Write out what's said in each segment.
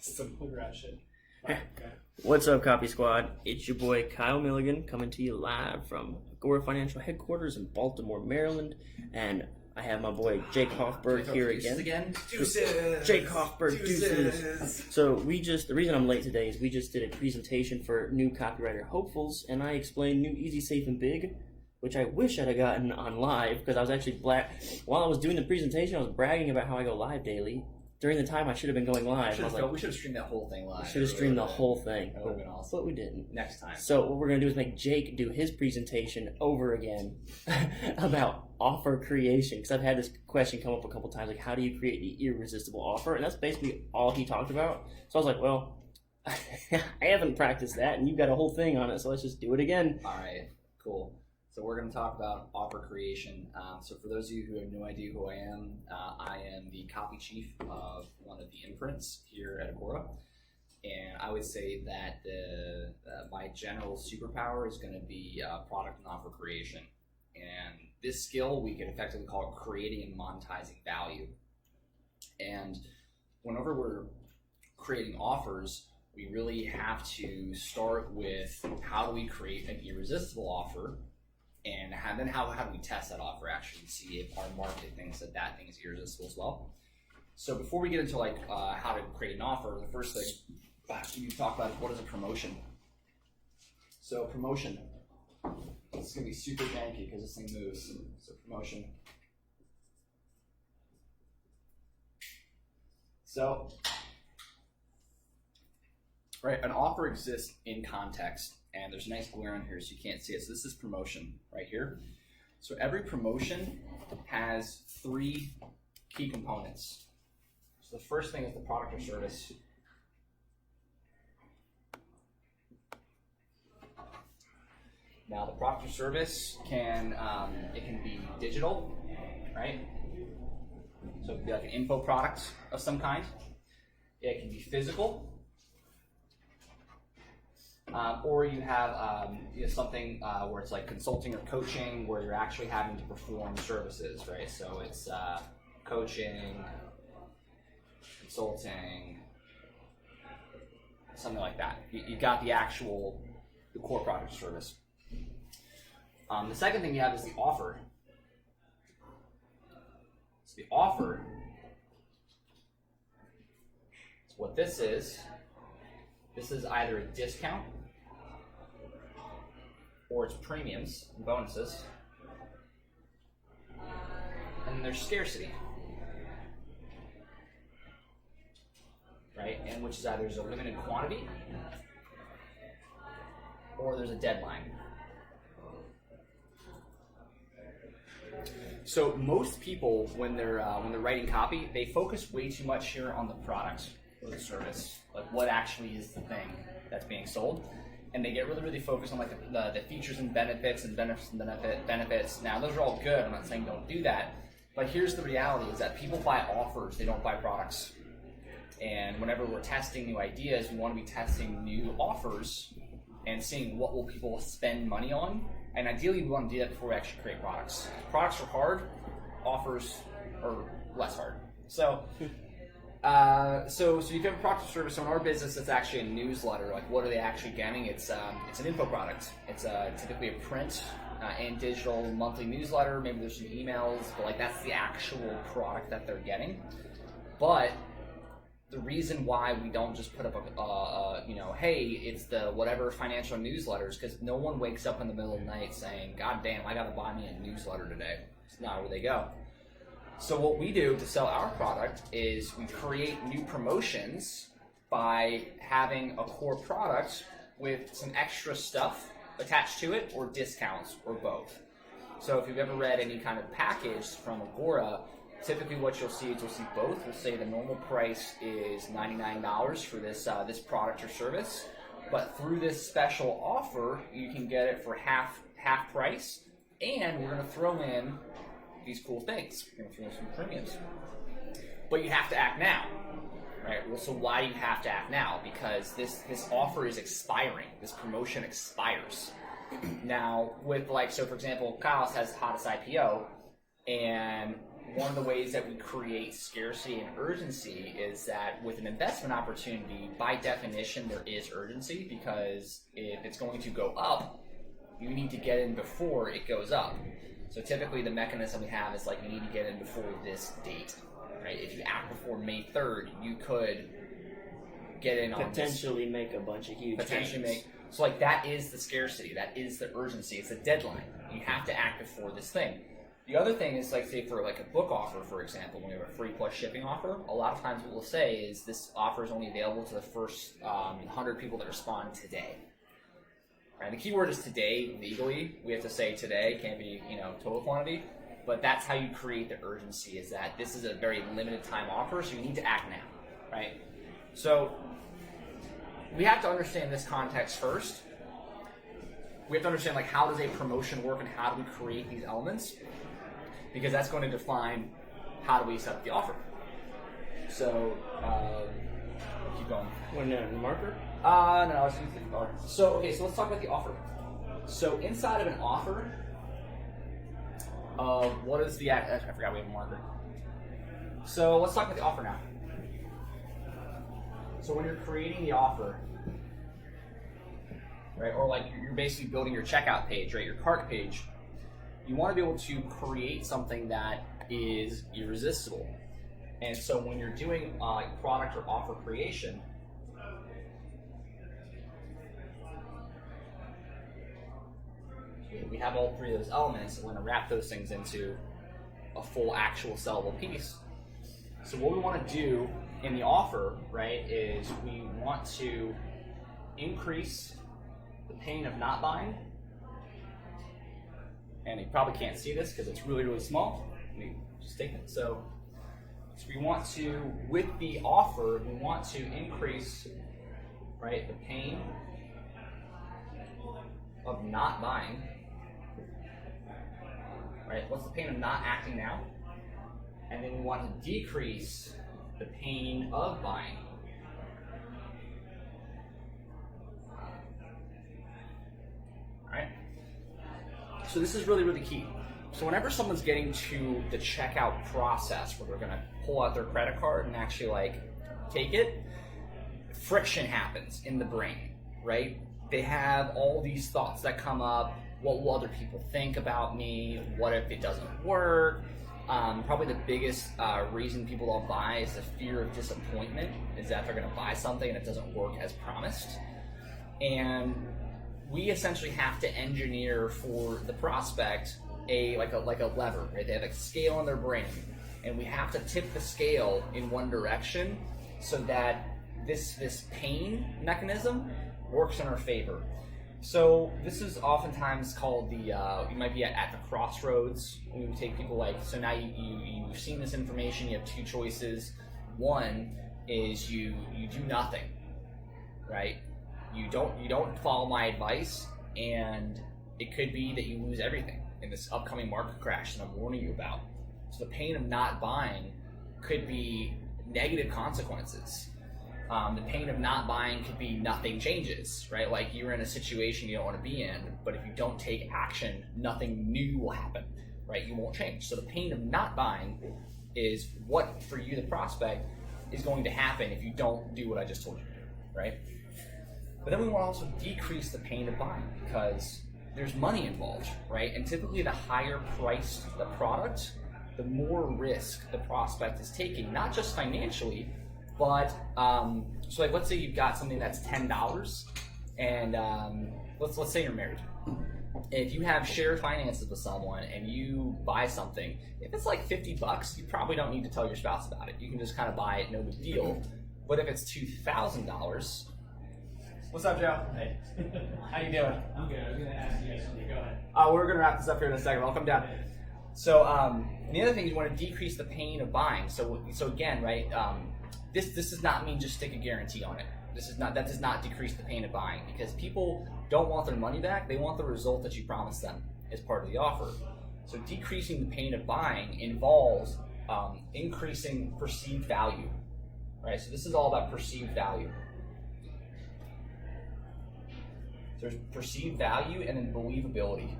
Some hood rat shit. Okay. What's up, Copy Squad? It's your boy Kyle Milligan coming to you live from Agora Financial Headquarters in Baltimore, Maryland. And I have my boy Jake Hoffberg here again. Deuces. Jake Hoffberg, deuces. So the reason I'm late today is we just did a presentation for new copywriter hopefuls, and I explained new Easy, Safe, and Big, which I wish I'd have gotten on live, because I was actually while I was doing the presentation, I was bragging about how I go live daily. During the time I should have been going live. We should have streamed that whole thing live. We should have streamed the whole thing. That would have been awesome. But we didn't. Next time. So what we're going to do is make Jake do his presentation over again about offer creation. Because I've had this question come up a couple times, like, how do you create the irresistible offer? And that's basically all he talked about. So I was like, well, I haven't practiced that, and you've got a whole thing on it, so let's just do it again. All right, cool. So we're going to talk about offer creation. So for those of you who have no idea who I am the copy chief of one of the imprints here at Agora. And I would say that my general superpower is going to be product and offer creation. And this skill, we can effectively call it creating and monetizing value. And whenever we're creating offers, we really have to start with how do we create an irresistible offer, and then how do we test that offer actually to see if our market thinks that thing is irresistible as well. So before we get into how to create an offer, the first thing we need to talk about is what is a promotion. So promotion, this is going to be super janky because this thing moves. So promotion. So, right, an offer exists in context. And there's a nice glare on here so you can't see it. So this is promotion right here. So every promotion has three key components. So the first thing is the product or service. Now the product or service can be digital, right? So it can be like an info product of some kind. It can be physical. Or you have something where it's like consulting or coaching, where you're actually having to perform services, right? So it's coaching, consulting, something like that. You got the core product or service. The second thing you have is the offer. So the offer, so what this is either a discount, or it's premiums and bonuses, and then there's scarcity, right? And which is either there's a limited quantity or there's a deadline. So most people, when they're writing copy, they focus way too much here on the product or the service, like what actually is the thing that's being sold. And they get really, really focused on like the features and benefits and benefits. Now, those are all good. I'm not saying don't do that. But here's the reality is that people buy offers, they don't buy products. And whenever we're testing new ideas, we want to be testing new offers and seeing what will people spend money on. And ideally, we want to do that before we actually create products. Products are hard, offers are less hard. So you have a product or service. So in our business, it's actually a newsletter. Like, what are they actually getting? It's an info product. It's typically a print and digital monthly newsletter. Maybe there's some emails, but like that's the actual product that they're getting. But the reason why we don't just put up hey, it's the whatever financial newsletters, because no one wakes up in the middle of the night saying, God damn, I got to buy me a newsletter today. It's not where they go. So what we do to sell our product is we create new promotions by having a core product with some extra stuff attached to it, or discounts, or both. So if you've ever read any kind of package from Agora, typically what you'll see is you'll see both. We'll say the normal price is $99 for this product or service, but through this special offer, you can get it for half price, and we're going to throw in these cool things. We're going to throw in some premiums. But you have to act now, right? Well, so why do you have to act now? Because this offer is expiring. This promotion expires. Now, with so for example, Kyle's has Hottest IPO, and one of the ways that we create scarcity and urgency is that with an investment opportunity, by definition, there is urgency, because if it's going to go up, you need to get in before it goes up. So typically the mechanism we have is like, you need to get in before this date, right? If you act before May 3rd, you could get in on potentially make a bunch of huge gains. So like, that is the scarcity, that is the urgency, it's a deadline. You have to act before this thing. The other thing is, like, say for like a book offer, for example, when we have a free plus shipping offer, a lot of times what we'll say is this offer is only available to the first 100 people that respond today. Right? The keyword is today. Legally, we have to say today, can't be, total quantity, but that's how you create the urgency, is that this is a very limited time offer, so you need to act now, right? So we have to understand this context first. We have to understand, like, how does a promotion work and how do we create these elements, because that's going to define how do we set up the offer. So keep going. What, no, marker? No, I was using the color. So let's talk about the offer. So inside of an offer, what is the, I forgot we have a marker. So let's talk about the offer now. So when you're creating the offer, right, or like you're basically building your checkout page, right, your cart page, you want to be able to create something that is irresistible. And so when you're doing like product or offer creation, we have all three of those elements, and we're going to wrap those things into a full actual sellable piece. So what we want to do in the offer, right, is we want to increase the pain of not buying. And you probably can't see this because it's really, really small. Let me just take it. So we want to, with the offer, we want to increase, right, the pain of not buying. Right? What's the pain of not acting now? And then we want to decrease the pain of buying. Alright? So this is really, really key. So whenever someone's getting to the checkout process where they're going to pull out their credit card and actually like take it, friction happens in the brain, right? They have all these thoughts that come up. What will other people think about me? What if it doesn't work? Probably the biggest reason people don't buy is the fear of disappointment, is that they're going to buy something and it doesn't work as promised. And we essentially have to engineer for the prospect like a lever, right? They have a scale in their brain, and we have to tip the scale in one direction so that this pain mechanism works in our favor. So this is oftentimes called the, you might be at the crossroads. We would take people like, so now you've seen this information, you have two choices. One is you do nothing, right? You don't follow my advice, and it could be that you lose everything in this upcoming market crash that I'm warning you about. So the pain of not buying could be negative consequences. The pain of not buying could be nothing changes, right? Like you're in a situation you don't want to be in, but if you don't take action, nothing new will happen, right? You won't change. So the pain of not buying is what, for you, the prospect, is going to happen if you don't do what I just told you to do, right? But then we want to also decrease the pain of buying, because there's money involved, right? And typically the higher priced the product, the more risk the prospect is taking, not just financially, but so like let's say you've got something that's $10, and let's say you're married. If you have shared finances with someone and you buy something, if it's like $50, you probably don't need to tell your spouse about it. You can just kind of buy it, no big deal. But if it's $2,000, what's up, Joe? Hey, how you doing? I'm good. I was going to ask you guys something. Go ahead. We're going to wrap this up here in a second. I'll come down. So the other thing is you want to decrease the pain of buying. So again, right? This does not mean just stick a guarantee on it. That does not decrease the pain of buying, because people don't want their money back. They want the result that you promised them as part of the offer. So decreasing the pain of buying involves increasing perceived value, right? So this is all about perceived value. There's perceived value and then believability.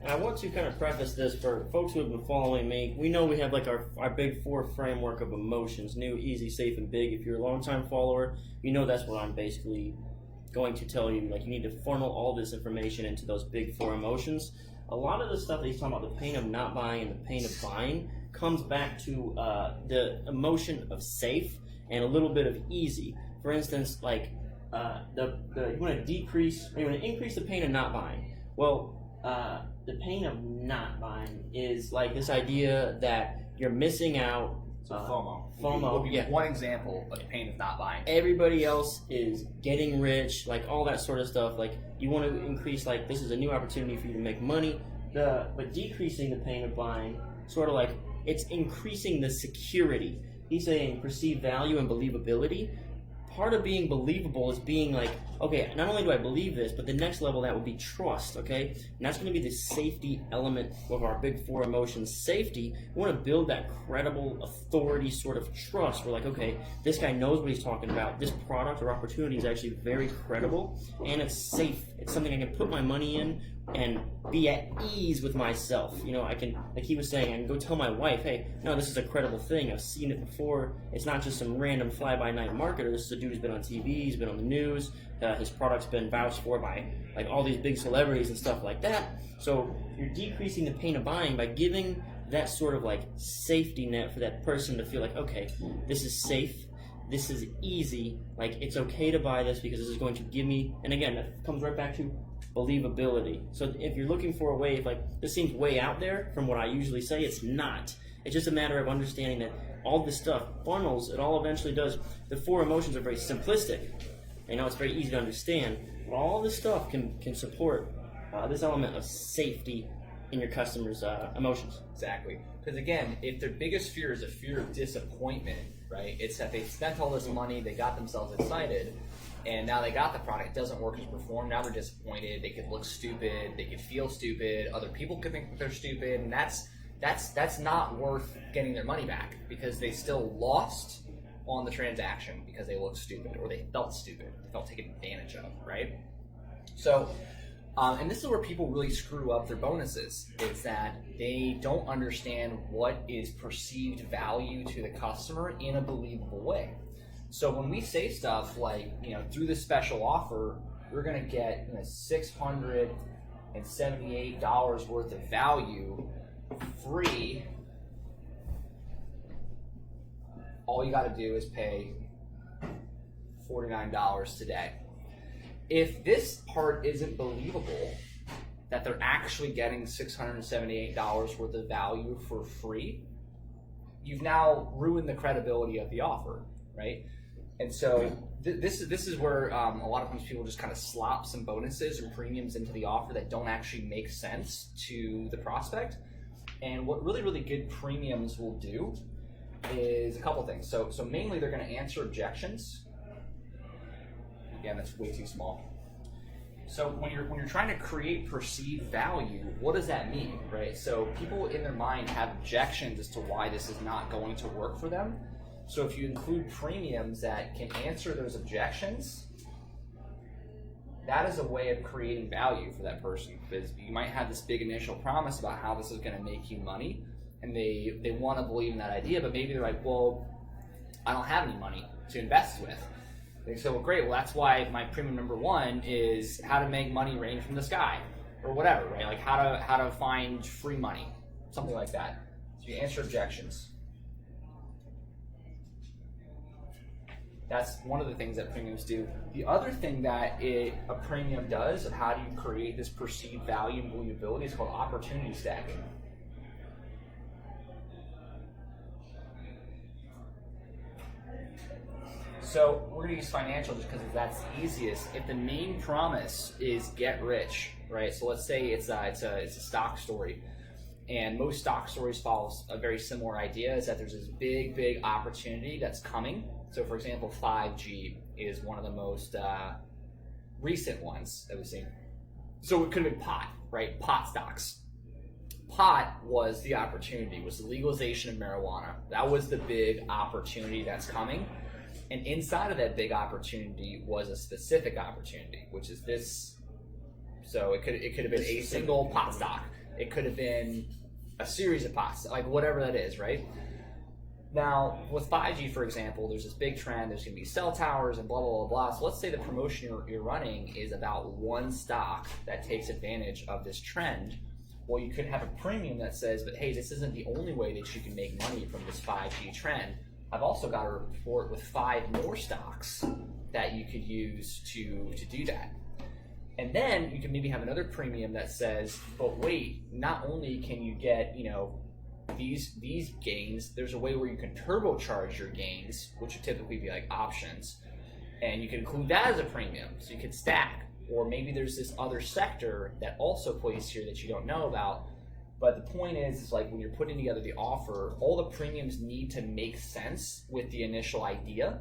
I want to kind of preface this for folks who have been following me. We know we have like our big 4 framework of emotions: new, easy, safe, and big. If you're a long-time follower, you know that's what I'm basically going to tell you. Like, you need to funnel all this information into those big 4 emotions. A lot of the stuff that he's talking about, the pain of not buying and the pain of buying, comes back to the emotion of safe and a little bit of easy. For instance, like you want to increase the pain of not buying. Well, the pain of not buying is like this idea that you're missing out. So FOMO. FOMO, Would be yeah. one example of the pain of not buying. Everybody else is getting rich, like all that sort of stuff. Like, you want to increase, like, this is a new opportunity for you to make money. But decreasing the pain of buying, sort of like, it's increasing the security. He's saying perceived value and believability. Part of being believable is being like, okay, not only do I believe this, but the next level that would be trust, okay? And that's going to be the safety element of our big 4 emotions. Safety, we want to build that credible authority sort of trust. We're like, okay, this guy knows what he's talking about. This product or opportunity is actually very credible, and it's safe. It's something I can put my money in and be at ease with myself. You know, I can, like he was saying, I can go tell my wife, hey, no, this is a credible thing. I've seen it before. It's not just some random fly-by-night marketer. This is a dude who's been on TV, he's been on the news, his product's been vouched for by like all these big celebrities and stuff like that. So you're decreasing the pain of buying by giving that sort of like safety net for that person to feel like, okay, this is safe, this is easy, like it's okay to buy this because this is going to give me, and again, that comes right back to believability. So if you're looking for a way, like, this seems way out there from what I usually say, it's not. It's just a matter of understanding that all this stuff funnels, it all eventually does. The 4 emotions are very simplistic. You know, it's very easy to understand. But all this stuff can support this element of safety in your customers' emotions. Exactly. Because again, if their biggest fear is a fear of disappointment, right? It's that they spent all this money, they got themselves excited, and now they got the product, it doesn't work as performed, now they're disappointed, they could look stupid, they could feel stupid, other people could think that they're stupid, and that's not worth getting their money back, because they still lost on the transaction because they looked stupid, or they felt stupid, they felt taken advantage of, right? So, and this is where people really screw up their bonuses, is that they don't understand what is perceived value to the customer in a believable way. So when we say stuff like, you know, through this special offer, we're going to get, you know, $678 worth of value free. All you got to do is pay $49 today. If this part isn't believable, that they're actually getting $678 worth of value for free, you've now ruined the credibility of the offer, right? And so this is where a lot of times people just kind of slop some bonuses and premiums into the offer that don't actually make sense to the prospect. And what really, really good premiums will do is a couple things. So mainly they're going to answer objections. Again, that's way too small. So when you're trying to create perceived value, what does that mean, right? So people in their mind have objections as to why this is not going to work for them. So if you include premiums that can answer those objections, that is a way of creating value for that person, because you might have this big initial promise about how this is going to make you money, and they want to believe in that idea, but maybe they're like, well, I don't have any money to invest with. They say, well, great, well, that's why my premium number 1 is how to make money rain from the sky, or whatever, right? Like how to find free money, something like that. So you answer objections. That's one of the things that premiums do. The other thing that a premium does, of how do you create this perceived value and believability, is called opportunity stacking. So we're going to use financial just because that's the easiest. If the main promise is get rich, right? So let's say it's a stock story, and most stock stories follow a very similar idea, is that there's this big opportunity that's coming. So for example, 5G is one of the most recent ones that we've seen. So it could have been pot, right? Pot stocks. Pot was the opportunity, was the legalization of marijuana. That was the big opportunity that's coming. And inside of that big opportunity was a specific opportunity, which is this. So it could have been a single pot stock. It could have been a series of pots, like whatever that is, right? Now, with 5G, for example, there's this big trend. There's going to be cell towers and blah, blah, blah, blah. So let's say the promotion you're running is about one stock that takes advantage of this trend. Well, you could have a premium that says, but hey, this isn't the only way that you can make money from this 5G trend. I've also got a report with 5 more stocks that you could use to do that. And then you can maybe have another premium that says, but wait, not only can you get, these gains, there's a way where you can turbocharge your gains, which would typically be like options, and you can include that as a premium, so you could stack. Or maybe there's this other sector that also plays here that you don't know about. But the point is like when you're putting together the offer, all the premiums need to make sense with the initial idea,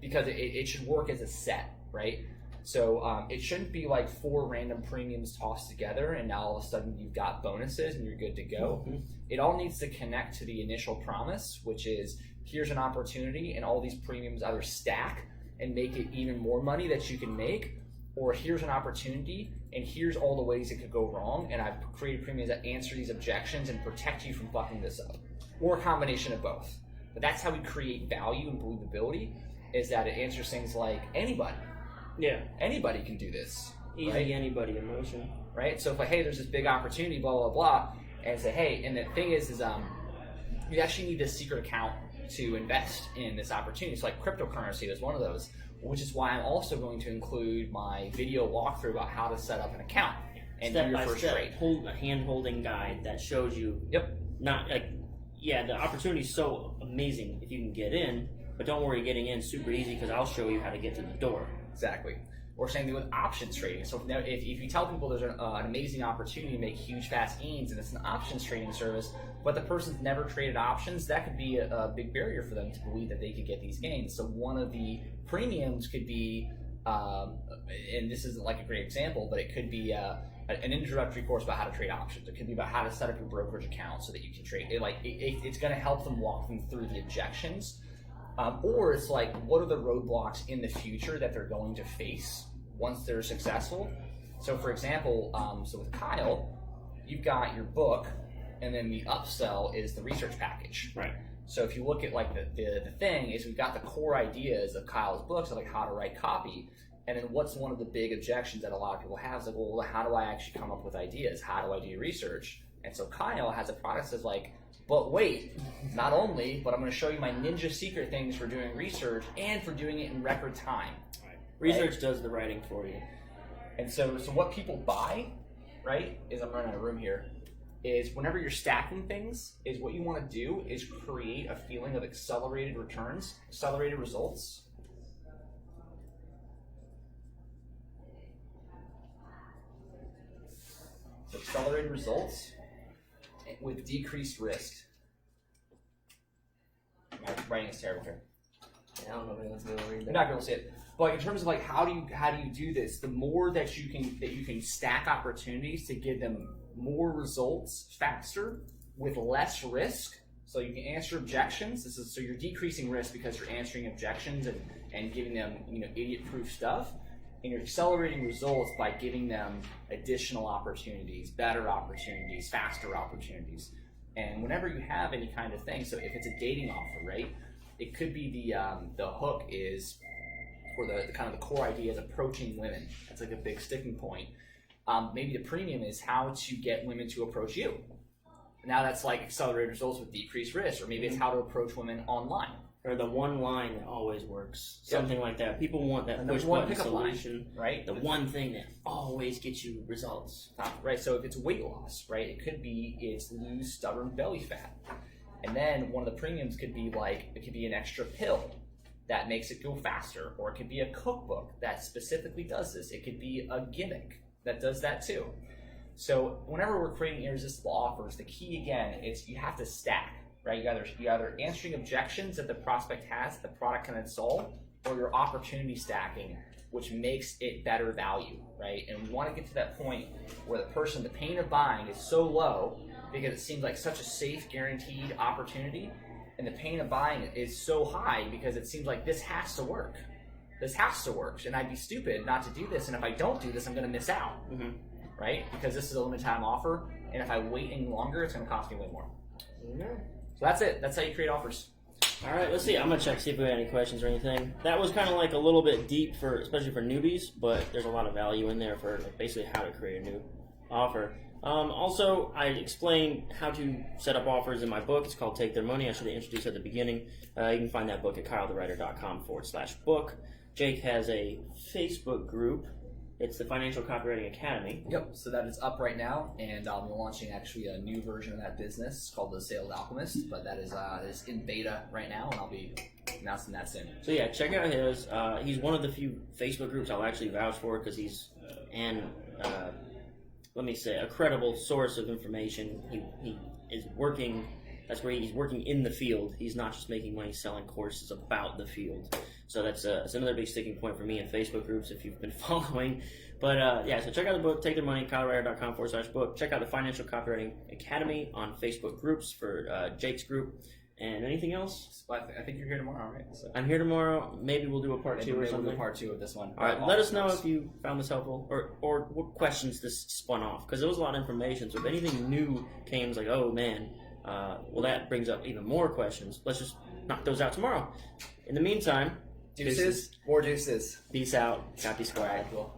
because it should work as a set, right? So it shouldn't be like 4 random premiums tossed together and now all of a sudden you've got bonuses and you're good to go. Mm-hmm. It all needs to connect to the initial promise, which is here's an opportunity and all these premiums either stack and make it even more money that you can make, or here's an opportunity and here's all the ways it could go wrong, and I've created premiums that answer these objections and protect you from fucking this up, or a combination of both. But that's how we create value and believability, is that it answers things like anybody. Yeah. Anybody can do this. Easy, right? anybody emotion. Right? So if like, hey, there's this big opportunity, blah, blah, blah, and say, hey, and the thing is you actually need this secret account to invest in this opportunity. It's like cryptocurrency is one of those, which is why I'm also going to include my video walkthrough about how to set up an account and do your first trade. A hand-holding guide that shows you. Yep. Not like, yeah, the opportunity is so amazing if you can get in, but don't worry, getting in is super easy because I'll show you how to get to the door. Exactly. Or same thing with options trading. So if you tell people there's an amazing opportunity to make huge fast gains and it's an options trading service, but the person's never traded options, that could be a big barrier for them to believe that they could get these gains. So one of the premiums could be, and this isn't like a great example, but it could be an introductory course about how to trade options. It could be about how to set up your brokerage account so that you can trade. It's going to help them walk them through the objections. Or it's like, what are the roadblocks in the future that they're going to face once they're successful? So for example, so with Kyle, you've got your book, and then the upsell is the research package. Right. So if you look at like the thing is we've got the core ideas of Kyle's books, like how to write copy, and then what's one of the big objections that a lot of people have is like, well, how do I actually come up with ideas? How do I do research? And so Kyle has a product that's like, but wait, not only, but I'm going to show you my ninja secret things for doing research and for doing it in record time. Right. Research does the writing for you. And so what people buy, right, is I'm running out of room here, is whenever you're stacking things, is what you want to do is create a feeling of accelerated returns, accelerated results. So accelerated results with decreased risk. My writing is terrible here. Yeah, I don't know if anyone's gonna read that. You're not gonna see it. But like in terms of like how do you do this? The more that you can stack opportunities to give them more results faster with less risk. So you can answer objections. So you're decreasing risk because you're answering objections and giving them idiot-proof stuff. And you're accelerating results by giving them additional opportunities, better opportunities, faster opportunities. And whenever you have any kind of thing, so if it's a dating offer, right, it could be the hook is, or the kind of the core idea is approaching women. That's like a big sticking point. Maybe the premium is how to get women to approach you. Now that's like accelerated results with decreased risk, or maybe it's how to approach women online. Or the one line that always works. Something like that. People want that And push one button pickup solution. line, right? The one thing that always gets you results. Right, so if it's weight loss, right, it could be it's lose stubborn belly fat. And then one of the premiums could be like, it could be an extra pill that makes it go faster, or it could be a cookbook that specifically does this. It could be a gimmick that does that too. So whenever we're creating irresistible offers, the key again is you have to stack, right? You're either answering objections that the prospect has that the product can then solve, or you're opportunity stacking, which makes it better value, right? And we want to get to that point where the pain of buying is so low because it seems like such a safe, guaranteed opportunity, and the pain of buying is so high because it seems like this has to work. This has to work, and I'd be stupid not to do this, and if I don't do this, I'm going to miss out, right? Because this is a limited time offer. and if I wait any longer, it's going to cost me way more. Yeah. So that's it. That's how you create offers. All right, let's see. I'm gonna check see if we got any questions or anything. That was kind of like a little bit deep for, especially for newbies, but there's a lot of value in there for like basically how to create a new offer. Also, I explain how to set up offers in my book. It's called Take Their Money. I should have introduced it at the beginning. You can find that book at kylethewriter.com/book. Jake has a Facebook group. It's the Financial Copywriting Academy. Yep, so that is up right now, and I'm launching actually a new version of that business called the Sales Alchemist, but that is in beta right now, and I'll be announcing that soon. So yeah, check out his. He's one of the few Facebook groups I'll actually vouch for because he's let me say, a credible source of information. He is working. That's where he's working in the field. He's not just making money selling courses about the field. So that's another big sticking point for me in Facebook groups if you've been following. But yeah, so check out the book, Take Their Money, kylethewriter.com/book. Check out the Financial Copywriting Academy on Facebook groups for Jake's group. And anything else? I think you're here tomorrow, right? So I'm here tomorrow. Maybe we'll do a part two or something. We'll do part 2 of this one. All right, let us know if you found this helpful or what questions this spun off, because there was a lot of information. So if anything new came, it's like, oh man, well that brings up even more questions. Let's just knock those out tomorrow. In the meantime, deuces. More deuces. Peace out. Happy Square. Cool.